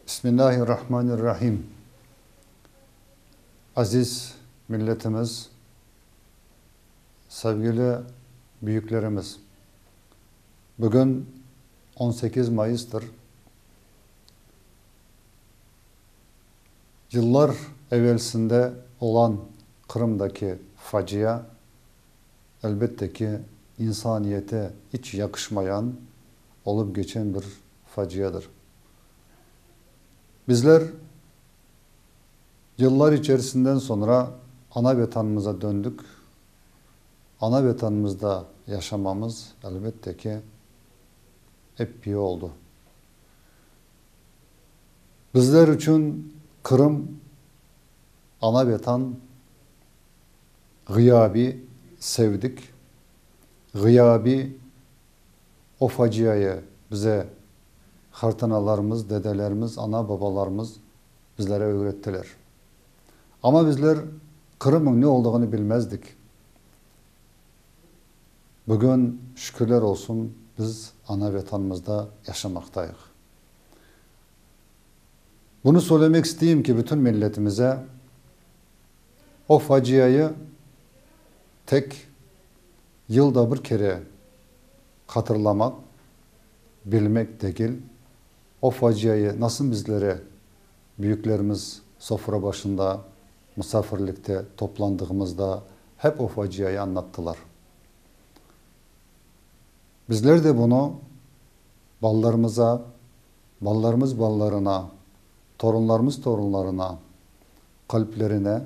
Bismillahirrahmanirrahim. Aziz milletimiz, sevgili büyüklerimiz, bugün 18 Mayıs'tır. Yıllar evvelsinde olan Kırım'daki facia, elbette ki insaniyete hiç yakışmayan, olup geçen bir faciadır. Bizler yıllar içerisinden sonra ana vatanımıza döndük. Ana vatanımızda yaşamamız elbette ki hep iyi oldu. Bizler için Kırım, ana vatan, gıyabi sevdik. Gıyabi o faciayı bize hartanalarımız, dedelerimiz, ana babalarımız bizlere öğrettiler. Ama bizler Kırım'ın ne olduğunu bilmezdik. Bugün şükürler olsun biz ana vatanımızda yaşamaktayız. Bunu söylemek isteyeyim ki bütün milletimize o faciayı tek yılda bir kere hatırlamak, bilmek değil, o faciayı nasıl bizlere büyüklerimiz sofra başında, misafirlikte toplandığımızda hep o faciayı anlattılar. Bizler de bunu ballarımıza, ballarımız ballarına, torunlarımız torunlarına, kalplerine,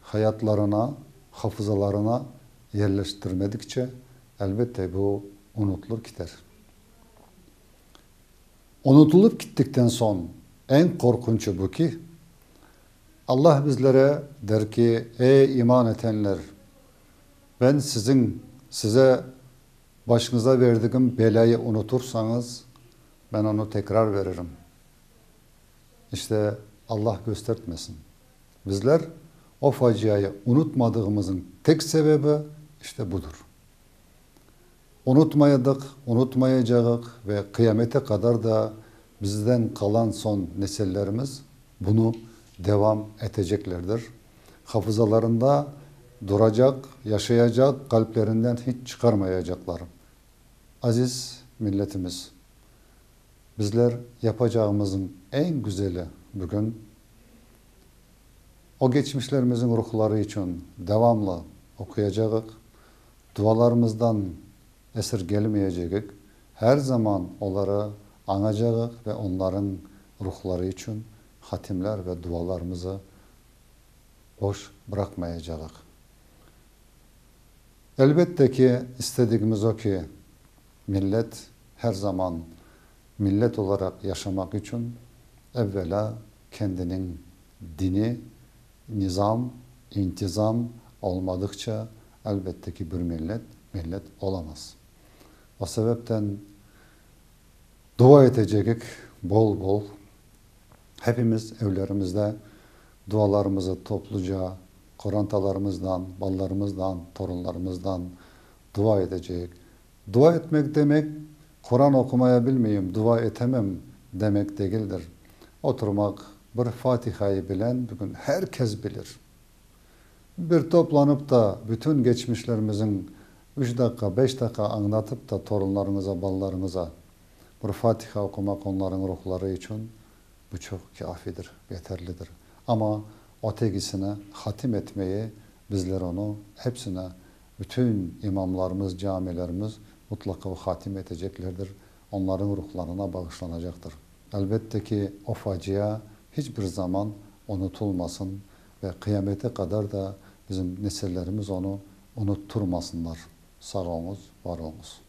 hayatlarına, hafızalarına yerleştirmedikçe elbette bu unutulur gider. Unutulup gittikten son en korkuncu bu ki Allah bizlere der ki ey iman edenler, ben size başınıza verdiğim belayı unutursanız ben onu tekrar veririm. İşte Allah göstermesin. Bizler o faciayı unutmadığımızın tek sebebi işte budur. Unutmayadık, unutmayacağız ve kıyamete kadar da bizden kalan son nesillerimiz bunu devam edeceklerdir. Hafızalarında duracak, yaşayacak, kalplerinden hiç çıkarmayacaklar. Aziz milletimiz, bizler yapacağımızın en güzeli bugün o geçmişlerimizin ruhları için devamlı okuyacağız. Dualarımızdan esirgelmeyeceğiz. Her zaman onları anacağız ve onların ruhları için hatimler ve dualarımızı boş bırakmayacağız. Elbette ki istediğimiz o ki millet her zaman millet olarak yaşamak için evvela kendinin dini, nizam, intizam olmadıkça elbette ki bir millet olamaz. O sebepten dua edecek bol bol. Hepimiz evlerimizde dualarımızı topluca korantalarımızdan, ballarımızdan, torunlarımızdan dua edecek. Dua etmek demek Kur'an okumaya bilmeyeyim, dua etemem demek değildir. Oturmak, bir Fatiha'yı bilen bugün herkes bilir. Bir toplanıp da bütün geçmişlerimizin 3 dakika, 5 dakika anlatıp da torunlarınıza, ballarınıza bir Fatiha okumak onların ruhları için bu çok kafidir, yeterlidir. Ama ötekisine hatim etmeyi bizler onu hepsine, bütün imamlarımız, camilerimiz mutlaka hatim edeceklerdir. Onların ruhlarına bağışlanacaktır. Elbette ki o facia hiçbir zaman unutulmasın ve kıyamete kadar da bizim nesillerimiz onu unutturmasınlar. Sağ olunuz, var olunuz.